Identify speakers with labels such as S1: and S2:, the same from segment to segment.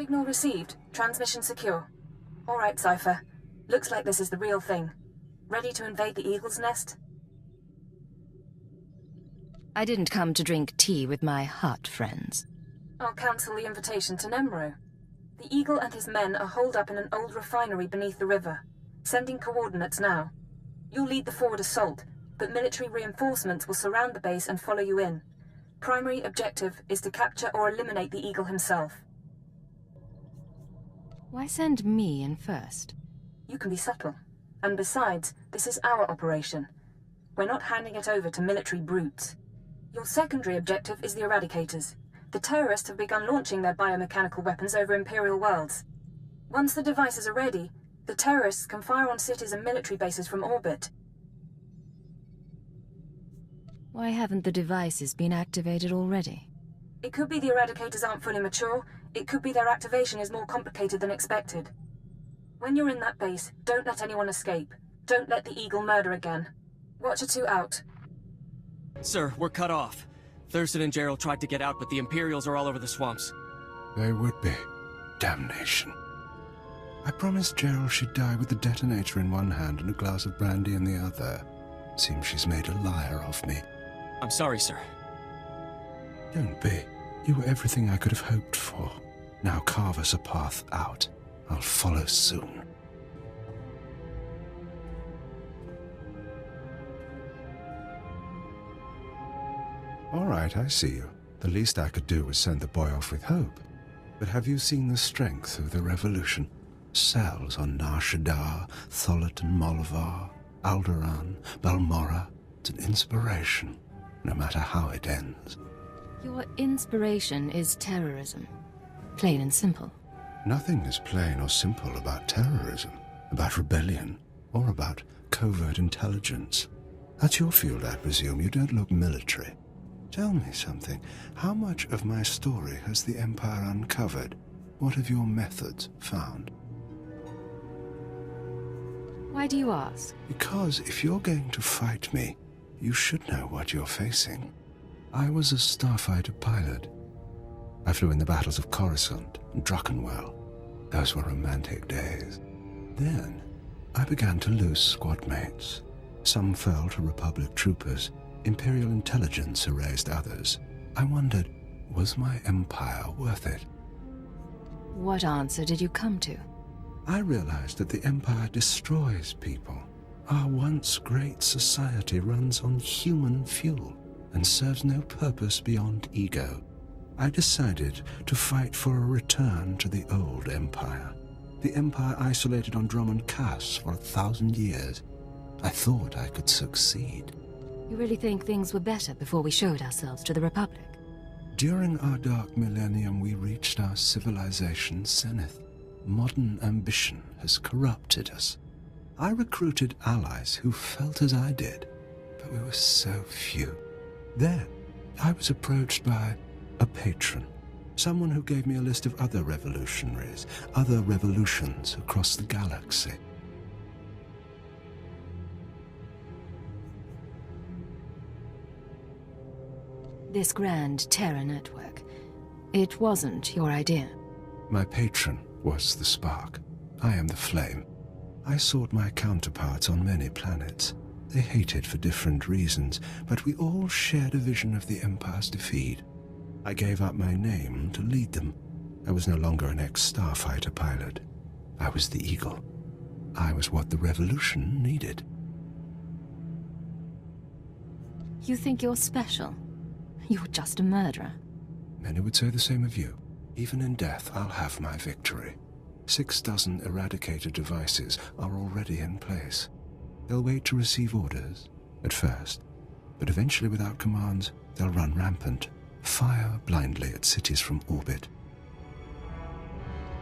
S1: Signal received. Transmission secure. All right, Cypher. Looks like this is the real thing. Ready to invade the Eagle's Nest?
S2: I didn't come to drink tea with my hut friends.
S1: I'll cancel the invitation to Nemro. The Eagle and his men are holed up in an old refinery beneath the river. Sending coordinates now. You'll lead the forward assault, but military reinforcements will surround the base and follow you in. Primary objective is to capture or eliminate the Eagle himself.
S2: Why send me in first?
S1: You can be subtle. And besides, this is our operation. We're not handing it over to military brutes. Your secondary objective is the Eradicators. The terrorists have begun launching their biomechanical weapons over Imperial worlds. Once the devices are ready, the terrorists can fire on cities and military bases from orbit.
S2: Why haven't the devices been activated already?
S1: It could be the Eradicators aren't fully mature. It could be their activation is more complicated than expected. When you're in that base, don't let anyone escape. Don't let the Eagle murder again. Watcher 2 out.
S3: Sir, we're cut off. Thurston and Gerald tried to get out, but the Imperials are all over the swamps.
S4: They would be. Damnation. I promised Gerald she'd die with the detonator in one hand and a glass of brandy in the other. Seems she's made a liar of me.
S3: I'm sorry, sir.
S4: Don't be. You were everything I could have hoped for. Now carve us a path out. I'll follow soon. All right, I see you. The least I could do was send the boy off with hope. But have you seen the strength of the revolution? Cells on Nar Shaddaa, Tholet and Molvar, Alderaan, Balmorra. It's an inspiration, no matter how it ends.
S2: Your inspiration is terrorism. Plain and simple.
S4: Nothing is plain or simple about terrorism, about rebellion, or about covert intelligence. That's your field, I presume. You don't look military. Tell me something. How much of my story has the Empire uncovered? What have your methods found?
S2: Why do you ask?
S4: Because if you're going to fight me, you should know what you're facing. I was a starfighter pilot. I flew in the battles of Coruscant and Druckenwell. Those were romantic days. Then, I began to lose squad mates. Some fell to Republic troopers. Imperial intelligence erased others. I wondered, was my empire worth it?
S2: What answer did you come to?
S4: I realized that the Empire destroys people. Our once great society runs on human fuel and serves no purpose beyond ego. I decided to fight for a return to the old Empire. The Empire isolated on Drummond Cass for 1,000 years. I thought I could succeed.
S2: You really think things were better before we showed ourselves to the Republic?
S4: During our dark millennium, we reached our civilization's zenith. Modern ambition has corrupted us. I recruited allies who felt as I did, but we were so few. Then, I was approached by a patron, someone who gave me a list of other revolutionaries, other revolutions across the galaxy.
S2: This grand terror network, it wasn't your idea.
S4: My patron was the spark. I am the flame. I sought my counterparts on many planets. They hated for different reasons, but we all shared a vision of the Empire's defeat. I gave up my name to lead them. I was no longer an ex-starfighter pilot. I was the Eagle. I was what the revolution needed.
S2: You think you're special? You're just a murderer.
S4: Many would say the same of you. Even in death, I'll have my victory. 6 dozen Eradicator devices are already in place. They'll wait to receive orders, at first, but eventually without commands, they'll run rampant, fire blindly at cities from orbit.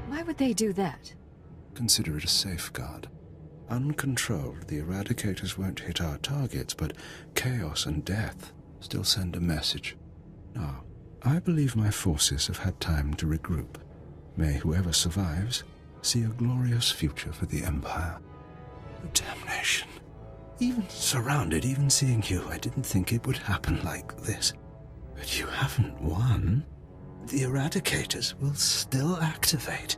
S2: Why would they do that?
S4: Consider it a safeguard. Uncontrolled, the Eradicators won't hit our targets, but chaos and death still send a message. Now, I believe my forces have had time to regroup. May whoever survives see a glorious future for the Empire. Damnation. Even surrounded, even seeing you, I didn't think it would happen like this. But you haven't won. the Eradicators will still activate.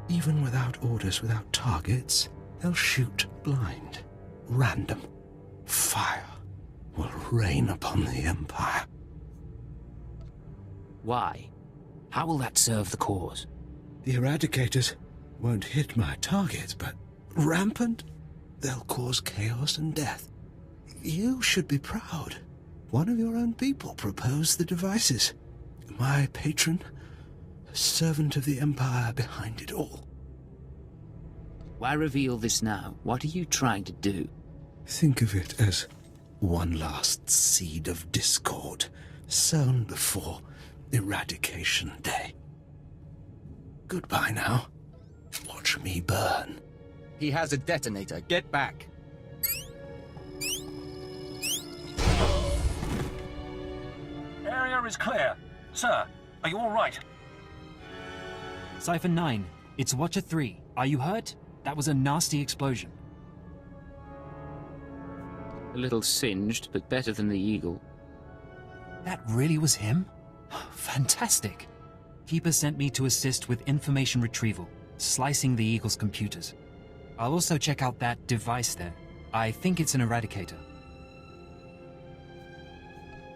S4: Even without orders, without targets, they'll shoot blind. Random. Fire will rain upon the Empire.
S5: Why? How will that serve the cause?
S4: The Eradicators won't hit my targets, but rampant, they'll cause chaos and death. You should be proud. One of your own people proposed the devices. My patron, a servant of the Empire behind it all.
S5: Why reveal this now? What are you trying to do?
S4: Think of it as one last seed of discord sown before Eradication Day. Goodbye now. Watch me burn.
S6: He has a detonator. Get back.
S7: Area is clear. Sir, are you all right?
S8: Cypher 9, it's Watcher 3. Are you hurt? That was a nasty explosion.
S5: A little singed, but better than the Eagle.
S8: That really was him? Fantastic. Keeper sent me to assist with information retrieval, slicing the Eagle's computers. I'll also check out that device there. I think it's an Eradicator.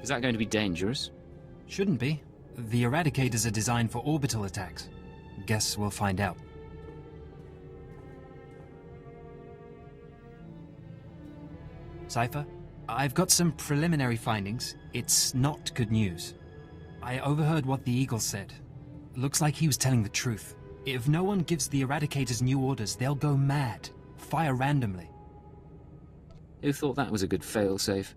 S5: Is that going to be dangerous?
S8: Shouldn't be. The Eradicators are designed for orbital attacks. Guess we'll find out. Cypher, I've got some preliminary findings. It's not good news. I overheard what the Eagle said. Looks like he was telling the truth. If no one gives the Eradicators new orders, they'll go mad. Fire randomly.
S5: Who thought that was a good failsafe?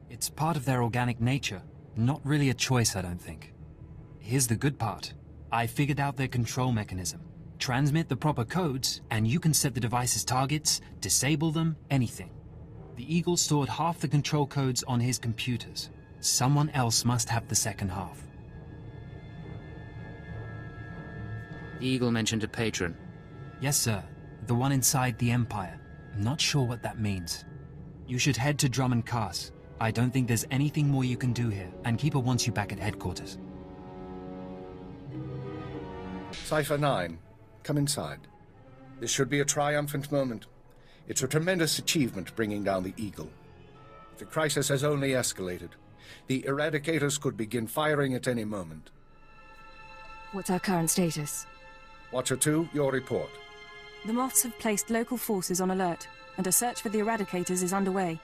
S8: It's part of their organic nature. Not really a choice, I don't think. Here's the good part. I figured out their control mechanism. Transmit the proper codes, and you can set the device's targets, disable them, anything. The Eagle stored half the control codes on his computers. Someone else must have the second half.
S5: The Eagle mentioned a patron.
S8: Yes, sir. The one inside the Empire. I'm not sure what that means. You should head to Drummond Cast. I don't think there's anything more you can do here, and Keeper wants you back at headquarters.
S9: Cypher 9, come inside. This should be a triumphant moment. It's a tremendous achievement bringing down the Eagle. The crisis has only escalated. The Eradicators could begin firing at any moment.
S1: What's our current status?
S9: Watcher 2, your report.
S1: The Moths have placed local forces on alert, and a search for the Eradicators is underway.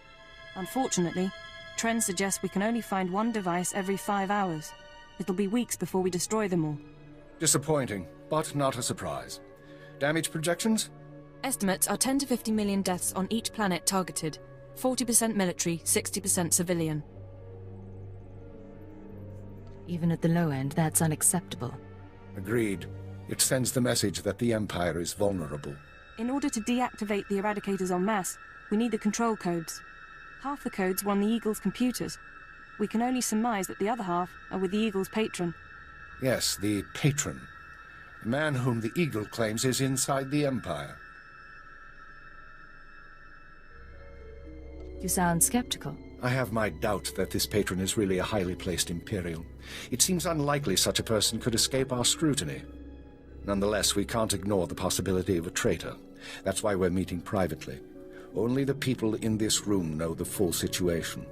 S1: Unfortunately, trends suggest we can only find one device every 5 hours. It'll be weeks before we destroy them all.
S9: Disappointing, but not a surprise. Damage projections?
S1: Estimates are 10 to 50 million deaths on each planet targeted. 40% military, 60% civilian.
S2: Even at the low end, that's unacceptable.
S9: Agreed. It sends the message that the Empire is vulnerable.
S1: In order to deactivate the Eradicators en masse, we need the control codes. Half the codes were on the Eagle's computers. We can only surmise that the other half are with the Eagle's patron.
S9: Yes, the patron. The man whom the Eagle claims is inside the Empire.
S2: You sound skeptical.
S9: I have my doubt that this patron is really a highly placed Imperial. It seems unlikely such a person could escape our scrutiny. Nonetheless, we can't ignore the possibility of a traitor. That's why we're meeting privately. Only the people in this room know the full situation.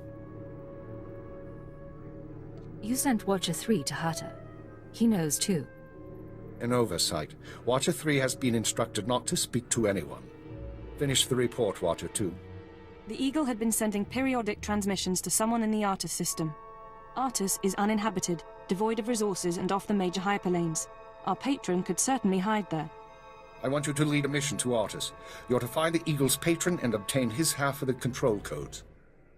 S2: You sent Watcher 3 to Hatter. He knows too.
S9: An oversight. Watcher 3 has been instructed not to speak to anyone. Finish the report, Watcher 2.
S1: The Eagle had been sending periodic transmissions to someone in the Artus system. Artus is uninhabited, devoid of resources and off the major hyperlanes. Our patron could certainly hide there.
S9: I want you to lead a mission to Artus. You're to find the Eagle's patron and obtain his half of the control codes.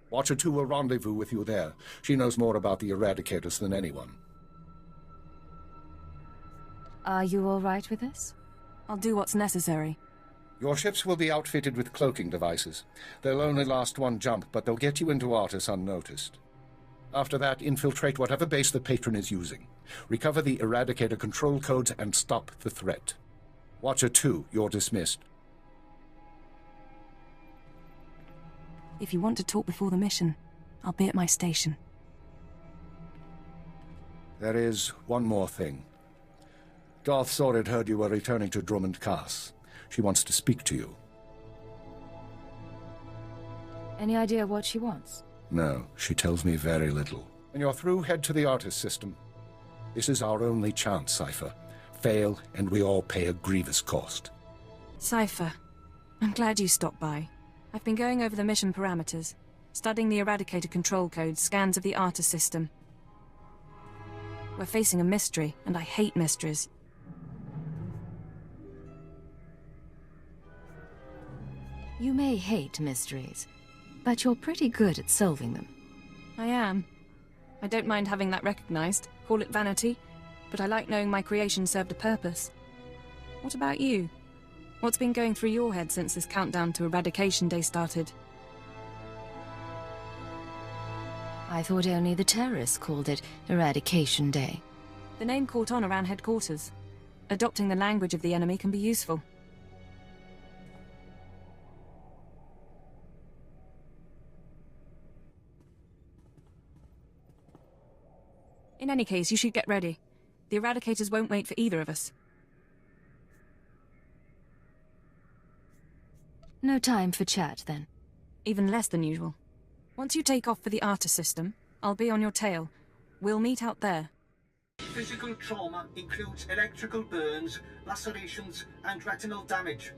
S9: Watcher 2 will rendezvous with you there. She knows more about the Eradicators than anyone.
S2: Are you all right with this?
S1: I'll do what's necessary.
S9: Your ships will be outfitted with cloaking devices. They'll only last one jump, but they'll get you into Artus unnoticed. After that, infiltrate whatever base the patron is using. Recover the Eradicator control codes and stop the threat. Watcher 2, you're dismissed.
S1: If you want to talk before the mission, I'll be at my station.
S9: There is one more thing. Darth Zorid heard you were returning to Drummond Cass. She wants to speak to you.
S2: Any idea what she wants?
S9: No, she tells me very little. When you're through, head to the artist system. This is our only chance, Cypher. Fail, and we all pay a grievous cost.
S1: Cypher, I'm glad you stopped by. I've been going over the mission parameters, studying the Eradicator control codes, scans of the artist system. We're facing a mystery, and I hate mysteries.
S2: You may hate mysteries, but you're pretty good at solving them.
S1: I am. I don't mind having that recognized, call it vanity, but I like knowing my creation served a purpose. What about you? What's been going through your head since this countdown to Eradication Day started?
S2: I thought only the terrorists called it Eradication Day.
S1: The name caught on around headquarters. Adopting the language of the enemy can be useful. In any case, you should get ready. The Eradicators won't wait for either of us.
S2: No time for chat, then.
S1: Even less than usual. Once you take off for the artist system, I'll be on your tail. We'll meet out there.
S10: Physical trauma includes electrical burns, lacerations, and retinal damage.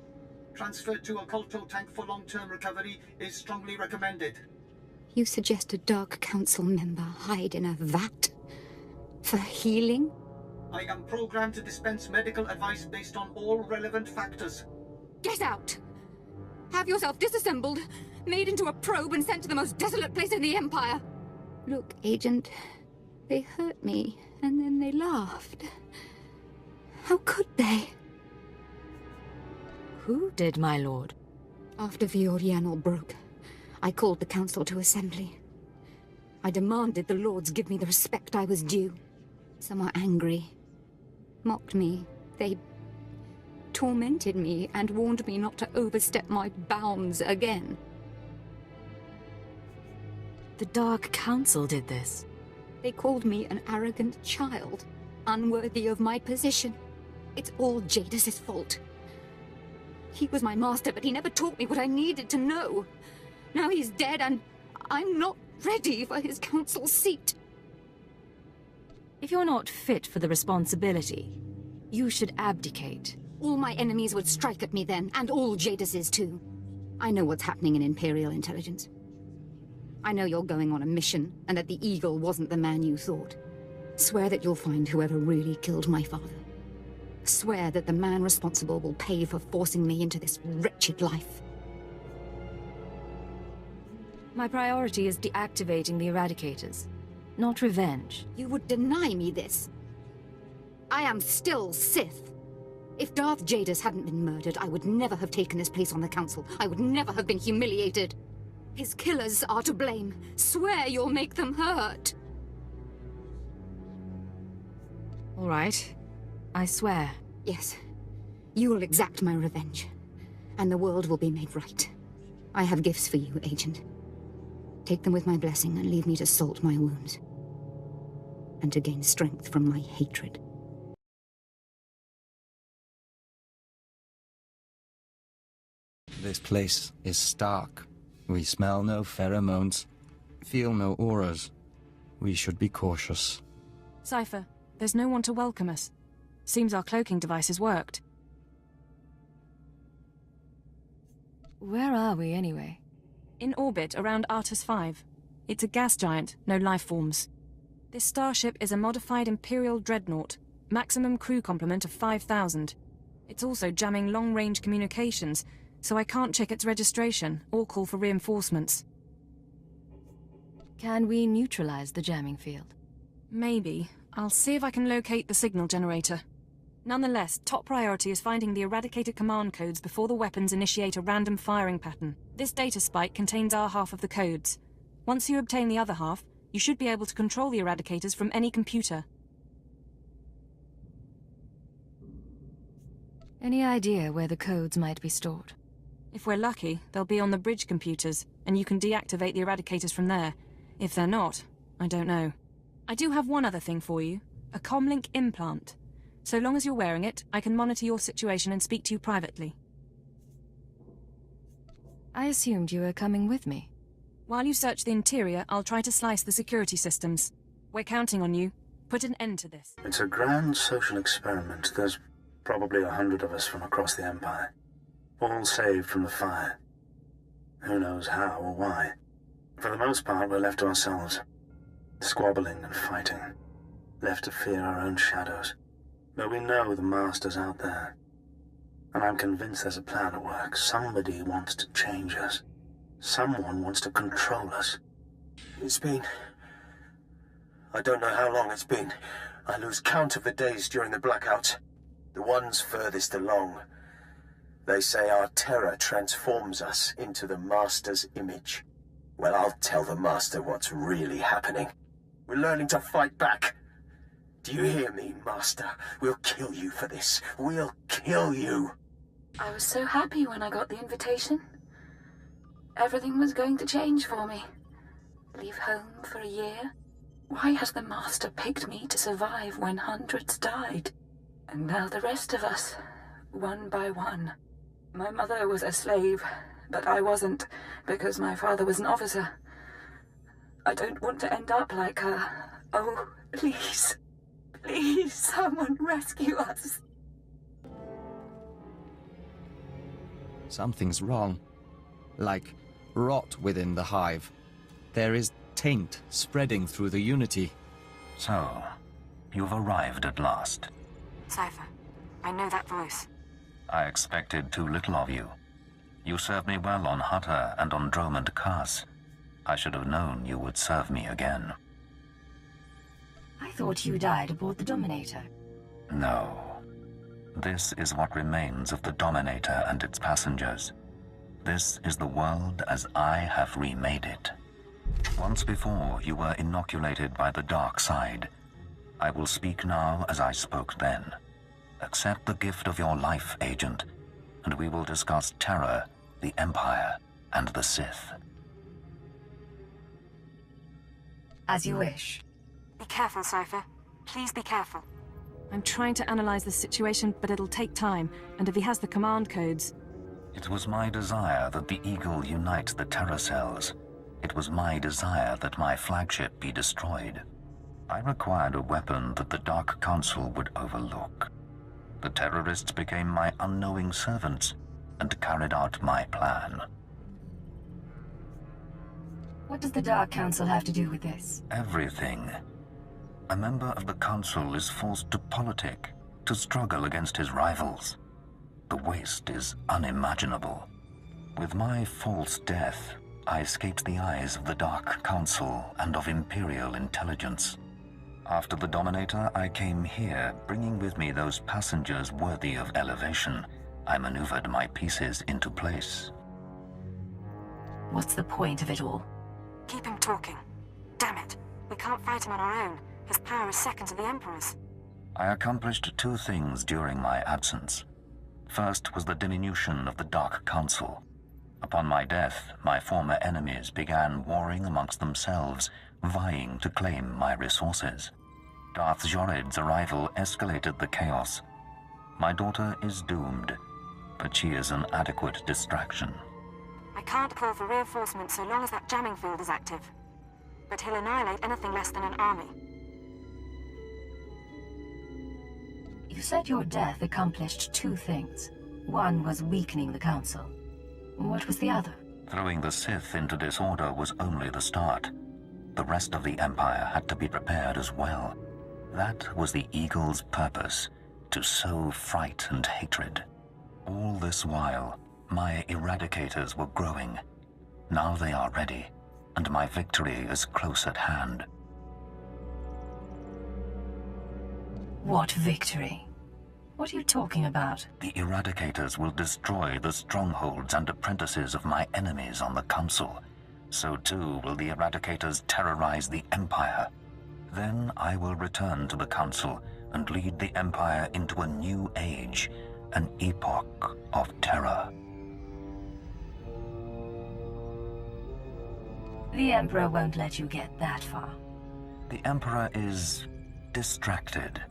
S10: Transfer to a Colto tank for long-term recovery is strongly recommended.
S11: You suggest a Dark Council member hide in a vat? For healing?
S10: I am programmed to dispense medical advice based on all relevant factors.
S11: Get out! Have yourself disassembled, made into a probe and sent to the most desolate place in the Empire. Look, Agent, they hurt me, and then they laughed. How could they?
S2: Who did, my lord?
S11: After Viorianal broke, I called the Council to assembly. I demanded the Lords give me the respect I was due. Some were angry, mocked me. They tormented me and warned me not to overstep my bounds again.
S2: The Dark Council did this.
S11: They called me an arrogant child, unworthy of my position. It's all Jadis' fault. He was my master, but he never taught me what I needed to know. Now he's dead, and I'm not ready for his council seat.
S2: If you're not fit for the responsibility, you should abdicate.
S11: All my enemies would strike at me then, and all Jadis's too. I know what's happening in Imperial intelligence. I know you're going on a mission, and that the Eagle wasn't the man you thought. Swear that you'll find whoever really killed my father. Swear that the man responsible will pay for forcing me into this wretched life.
S2: My priority is deactivating the Eradicators, not revenge.
S11: You would deny me this. I am still Sith. If Darth Jadis hadn't been murdered, I would never have taken his place on the Council. I would never have been humiliated. His killers are to blame. Swear you'll make them hurt.
S2: All right. I swear.
S11: Yes. You will exact my revenge. And the world will be made right. I have gifts for you, Agent. Take them with my blessing and leave me to salt my wounds. And to gain strength from my hatred.
S6: This place is stark. We smell no pheromones, feel no auras. We should be cautious.
S1: Cypher, there's no one to welcome us. Seems our cloaking devices worked.
S2: Where are we, anyway?
S1: In orbit around Artus 5. It's a gas giant, no life forms. This starship is a modified Imperial dreadnought, maximum crew complement of 5,000. It's also jamming long-range communications, so I can't check its registration or call for reinforcements.
S2: Can we neutralize the jamming field?
S1: Maybe. I'll see if I can locate the signal generator. Nonetheless, top priority is finding the Eradicator command codes before the weapons initiate a random firing pattern. This data spike contains our half of the codes. Once you obtain the other half, you should be able to control the Eradicators from any computer.
S2: Any idea where the codes might be stored?
S1: If we're lucky, they'll be on the bridge computers, and you can deactivate the Eradicators from there. If they're not, I don't know. I do have one other thing for you.
S2: A comlink implant. So long as you're wearing it, I can monitor your situation and speak to you privately. I assumed you were coming with me. While you search the interior, I'll try to slice the security systems. We're counting on you. Put an end to this.
S12: It's a grand social experiment. There's probably 100 of us from across the Empire. All saved from the fire. Who knows how or why. For the most part, we're left to ourselves. Squabbling and fighting. Left to fear our own shadows. But we know the Master's out there. And I'm convinced there's a plan at work. Somebody wants to change us. Someone wants to control us.
S13: It's been... I don't know how long it's been. I lose count of the days during the blackouts. The ones furthest along. They say our terror transforms us into the Master's image. Well, I'll tell the Master what's really happening. We're learning to fight back. Do you hear me, Master? We'll kill you for this. We'll kill you.
S1: I was so happy when I got the invitation. Everything was going to change for me. Leave home for a year. Why has the Master picked me to survive when hundreds died? And now the rest of us, one by one. My mother was a slave, but I wasn't, because my father was an officer. I don't want to end up like her. Oh, please. Please, someone rescue us.
S6: Something's wrong. Like rot within the hive. There is taint spreading through the Unity.
S7: So, you've arrived at last.
S1: Cypher, I know that voice.
S7: I expected too little of you. You served me well on Hutter and on Dromund Kaas. I should have known you would serve me again.
S2: I thought you died aboard the Dominator.
S7: No. This is what remains of the Dominator and its passengers. This is the world as I have remade it. Once before, you were inoculated by the dark side. I will speak now as I spoke then. Accept the gift of your life, Agent, and we will discuss terror, the Empire, and the Sith.
S2: As you wish.
S1: Be careful, Cypher. Please be careful.
S2: I'm trying to analyze the situation, but it'll take time, and if he has the command codes...
S7: It was my desire that the Eagle unite the terror cells. It was my desire that my flagship be destroyed. I required a weapon that the Dark Council would overlook. The terrorists became my unknowing servants and carried out my plan.
S2: What does the Dark Council have to do with this?
S7: Everything. A member of the Council is forced to politic, to struggle against his rivals. The waste is unimaginable. With my false death, I escaped the eyes of the Dark Council and of Imperial intelligence. After the Dominator, I came here, bringing with me those passengers worthy of elevation. I maneuvered my pieces into place.
S2: What's the point of it all?
S1: Keep him talking. Damn it. We can't fight him on our own. His power is second to the Emperor's.
S7: I accomplished two things during my absence. First was the diminution of the Dark Council. Upon my death, my former enemies began warring amongst themselves, vying to claim my resources. Darth Jored's arrival escalated the chaos. My daughter is doomed, but she is an adequate distraction.
S1: I can't call for reinforcements so long as that jamming field is active. But he'll annihilate anything less than an army.
S2: You said your death accomplished two things. One was weakening the Council. What was the other?
S7: Throwing the Sith into disorder was only the start. The rest of the Empire had to be prepared as well. That was the Eagle's purpose, to sow fright and hatred. All this while, my Eradicators were growing. Now they are ready, and my victory is close at hand.
S2: What victory? What are you talking about?
S7: The Eradicators will destroy the strongholds and apprentices of my enemies on the Council. So too will the Eradicators terrorize the Empire. Then I will return to the Council and lead the Empire into a new age, an epoch of terror.
S2: The Emperor won't let you get that far.
S7: The Emperor is distracted.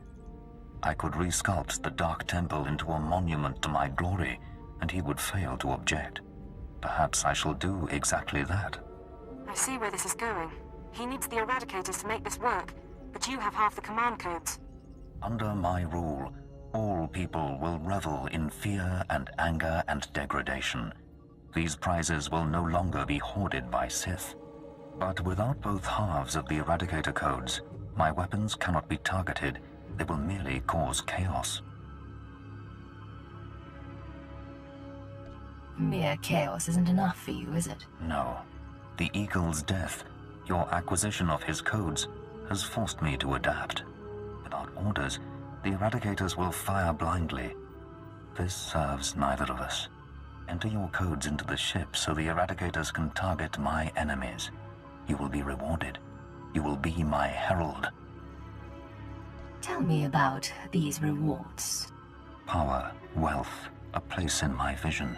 S7: I could resculpt the Dark Temple into a monument to my glory, and he would fail to object. Perhaps I shall do exactly that.
S1: I see where this is going. He needs the Eradicators to make this work, but you have half the command codes.
S7: Under my rule, all people will revel in fear and anger and degradation. These prizes will no longer be hoarded by Sith. But without both halves of the Eradicator codes, my weapons cannot be targeted. They will merely cause chaos.
S14: Mere chaos isn't enough for you, is it?
S7: No. The Eagle's death, your acquisition of his codes, has forced me to adapt. Without orders, the Eradicators will fire blindly. This serves neither of us. Enter your codes into the ship so the Eradicators can target my enemies. You will be rewarded. You will be my herald.
S14: Tell me about these rewards.
S7: Power, wealth, a place in my vision.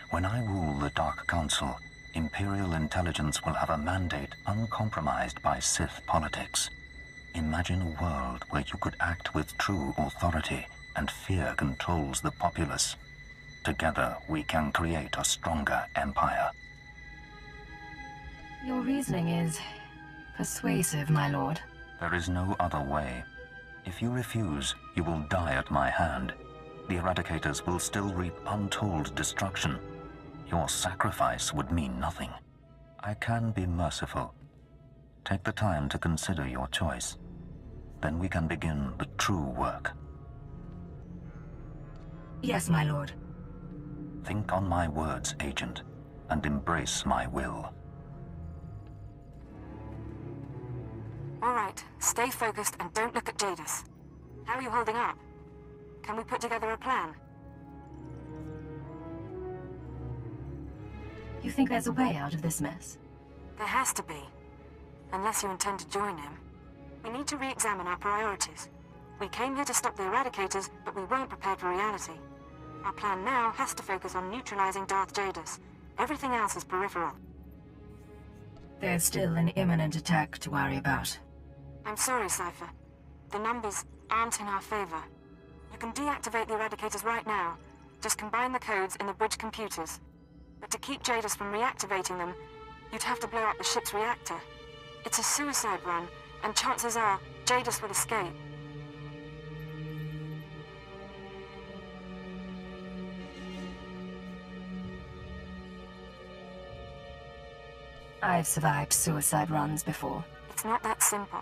S7: When I rule the Dark Council, Imperial intelligence will have a mandate uncompromised by Sith politics. Imagine a world where you could act with true authority and fear controls the populace. Together, we can create a stronger empire.
S14: Your reasoning is persuasive, my lord.
S7: There is no other way. If you refuse, you will die at my hand. The Eradicators will still reap untold destruction. Your sacrifice would mean nothing. I can be merciful. Take the time to consider your choice. Then we can begin the true work.
S14: Yes, my lord.
S7: Think on my words, Agent, and embrace my will.
S1: All right, stay focused and don't look at Jadis. How are you holding up? Can we put together a plan?
S14: You think there's a way out of this mess?
S1: There has to be. Unless you intend to join him. We need to re-examine our priorities. We came here to stop the Eradicators, but we weren't prepared for reality. Our plan now has to focus on neutralizing Darth Jadis. Everything else is peripheral.
S14: There's still an imminent attack to worry about.
S1: I'm sorry, Cypher. The numbers aren't in our favor. You can deactivate the Eradicators right now. Just combine the codes in the bridge computers. But to keep Jadis from reactivating them, you'd have to blow up the ship's reactor. It's a suicide run, and chances are Jadis will escape.
S14: I've survived suicide runs before.
S1: It's not that simple.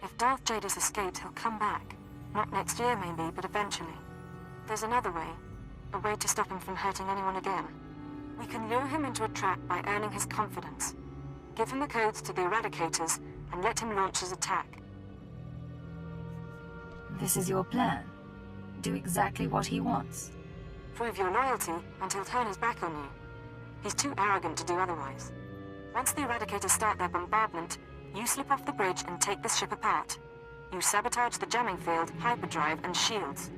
S1: If Darth Jadis escapes, he'll come back. Not next year, maybe, but eventually. There's another way. A way to stop him from hurting anyone again. We can lure him into a trap by earning his confidence. Give him the codes to the Eradicators, and let him launch his attack.
S14: This is your plan? Do exactly what he wants?
S1: Prove your loyalty, and he'll turn his back on you. He's too arrogant to do otherwise. Once the Eradicators start their bombardment, you slip off the bridge and take the ship apart. You sabotage the jamming field, hyperdrive, and shields.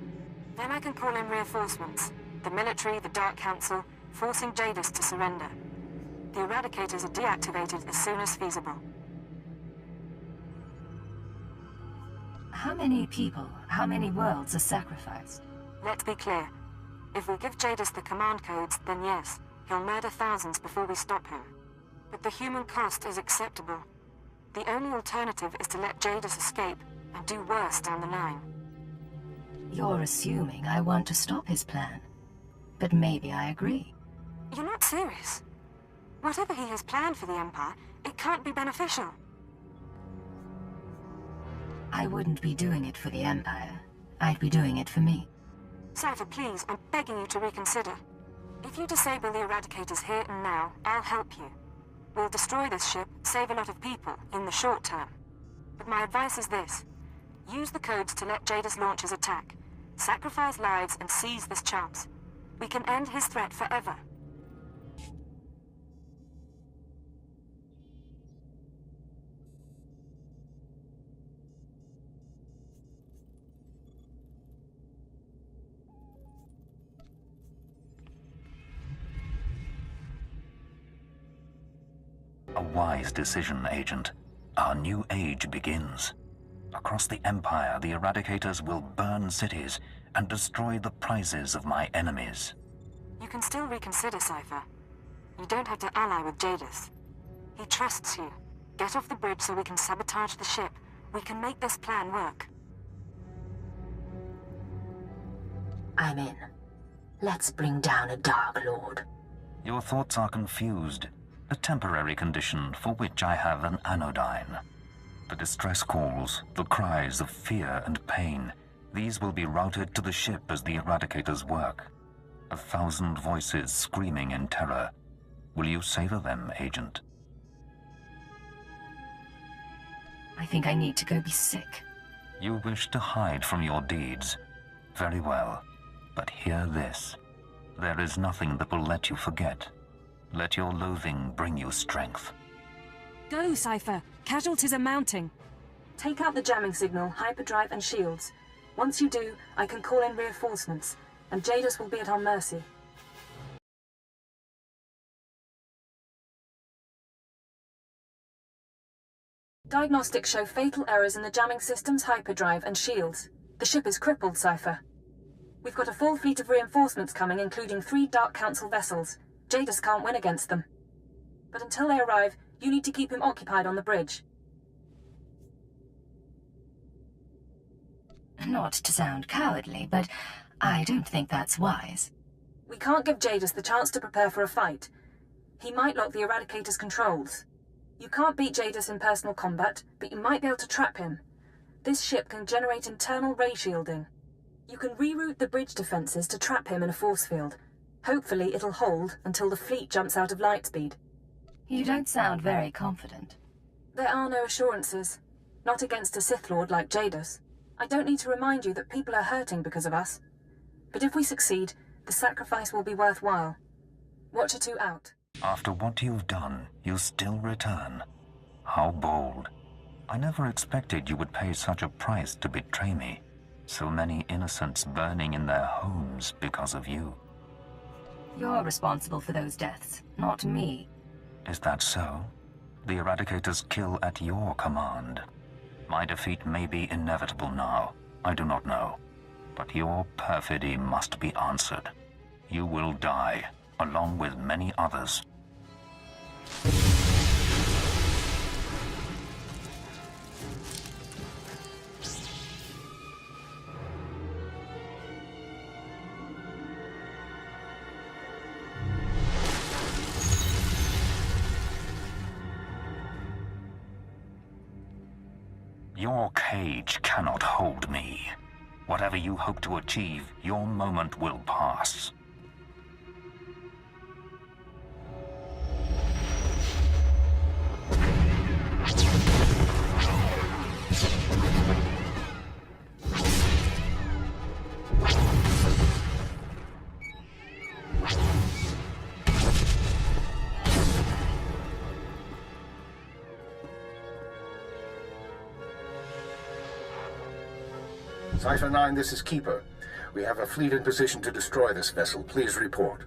S1: Then I can call in reinforcements. The military, the Dark Council, forcing Jadis to surrender. The Eradicators are deactivated as soon as feasible.
S14: How many people, how many worlds are sacrificed?
S1: Let's be clear. If we give Jadis the command codes, then yes, he'll murder thousands before we stop him. But the human cost is acceptable. The only alternative is to let Jadis escape and do worse down the line.
S14: You're assuming I want to stop his plan. But maybe I agree.
S1: You're not serious. Whatever he has planned for the Empire, it can't be beneficial.
S14: I wouldn't be doing it for the Empire. I'd be doing it for me.
S1: Cypher, please, I'm begging you to reconsider. If you disable the Eradicators here and now, I'll help you. We'll destroy this ship, save a lot of people, in the short term. But my advice is this. Use the codes to let Jadis launch his attack. Sacrifice lives and seize this chance. We can end his threat forever.
S7: A wise decision, Agent. Our new age begins. A Across the Empire, the Eradicators will burn cities and destroy the prizes of my enemies.
S1: You can still reconsider, Cypher. You don't have to ally with Jadis. He trusts you. Get off the bridge so we can sabotage the ship. We can make this plan work.
S14: I'm in. Let's bring down a Dark Lord.
S7: Your thoughts are confused. A temporary condition for which I have an anodyne. The distress calls, the cries of fear and pain, these will be routed to the ship as the Eradicators work. 1,000 voices screaming in terror. Will you savor them, Agent?
S14: I think I need to go be sick.
S7: You wish to hide from your deeds. Very well. But hear this. There is nothing that will let you forget. Let your loathing bring you strength.
S2: Go, Cypher! Casualties are mounting.
S1: Take out the jamming signal, hyperdrive and shields. Once you do, I can call in reinforcements, and Jadis will be at our mercy. Diagnostics show fatal errors in the jamming system's hyperdrive and shields. The ship is crippled, Cypher. We've got a full fleet of reinforcements coming, including 3 Dark Council vessels. Jadis can't win against them. But until they arrive, you need to keep him occupied on the bridge.
S14: Not to sound cowardly, but I don't think that's wise.
S1: We can't give Jadis the chance to prepare for a fight. He might lock the Eradicator's controls. You can't beat Jadis in personal combat, but you might be able to trap him. This ship can generate internal ray shielding. You can reroute the bridge defenses to trap him in a force field. Hopefully it'll hold until the fleet jumps out of lightspeed.
S14: You don't sound very confident.
S1: There are no assurances. Not against a Sith Lord like Jadis. I don't need to remind you that people are hurting because of us. But if we succeed, the sacrifice will be worthwhile. Watcher 2 out.
S7: After what you've done, you still return. How bold. I never expected you would pay such a price to betray me. So many innocents burning in their homes because of you.
S14: You're responsible for those deaths, not me.
S7: Is that so? The Eradicators kill at your command. My defeat may be inevitable now. I do not know. But your perfidy must be answered. You will die, along with many others. Your cage cannot hold me. Whatever you hope to achieve, your moment will pass.
S9: Cypher 9, this is Keeper. We have a fleet in position to destroy this vessel. Please report.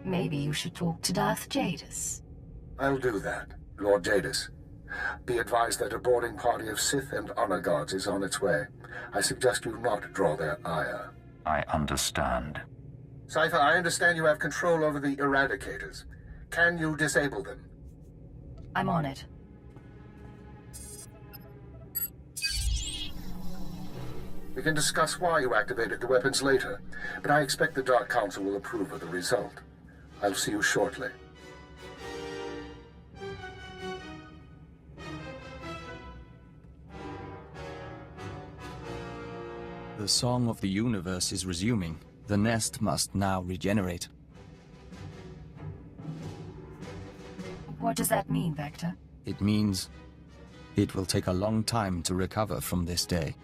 S14: Maybe you should talk to Darth Jadis.
S9: I'll do that, Lord Jadis. Be advised that a boarding party of Sith and honor guards is on its way. I suggest you not draw their ire.
S7: I understand.
S9: Cypher, I understand you have control over the Eradicators. Can you disable them?
S14: I'm on it.
S9: We can discuss why you activated the weapons later, but I expect the Dark Council will approve of the result. I'll see you shortly.
S6: The song of the universe is resuming. The nest must now regenerate.
S14: What does that mean, Vector?
S6: It means it will take a long time to recover from this day.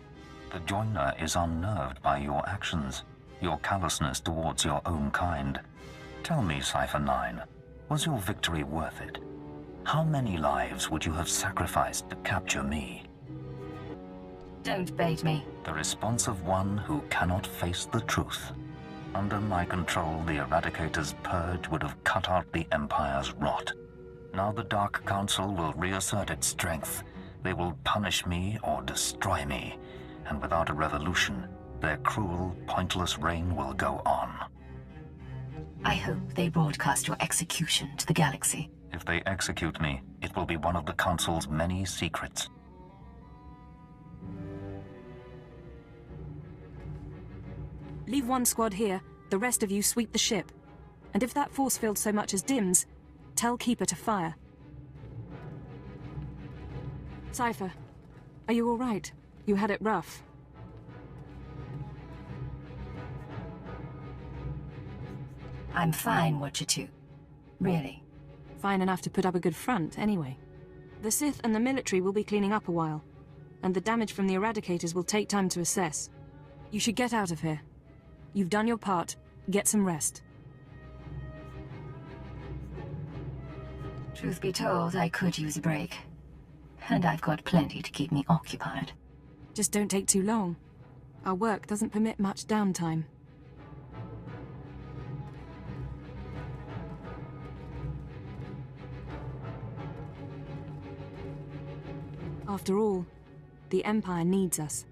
S7: The Joiner is unnerved by your actions, your callousness towards your own kind. Tell me, Cypher 9, was your victory worth it? How many lives would you have sacrificed to capture me?
S14: Don't bait me.
S7: The response of one who cannot face the truth. Under my control, the Eradicator's purge would have cut out the Empire's rot. Now the Dark Council will reassert its strength. They will punish me or destroy me, and without a revolution, their cruel, pointless reign will go on.
S14: I hope they broadcast your execution to the galaxy.
S7: If they execute me, it will be one of the Council's many secrets.
S2: Leave one squad here, the rest of you sweep the ship. And if that force field so much as dims, tell Keeper to fire. Cypher, are you all right? You had it rough.
S14: I'm fine, Watcher 2. Really.
S2: Fine enough to put up a good front, anyway. The Sith and the military will be cleaning up a while, and the damage from the Eradicators will take time to assess. You should get out of here. You've done your part. Get some rest.
S14: Truth be told, I could use a break. And I've got plenty to keep me occupied.
S2: Just don't take too long. Our work doesn't permit much downtime. After all, the Empire needs us.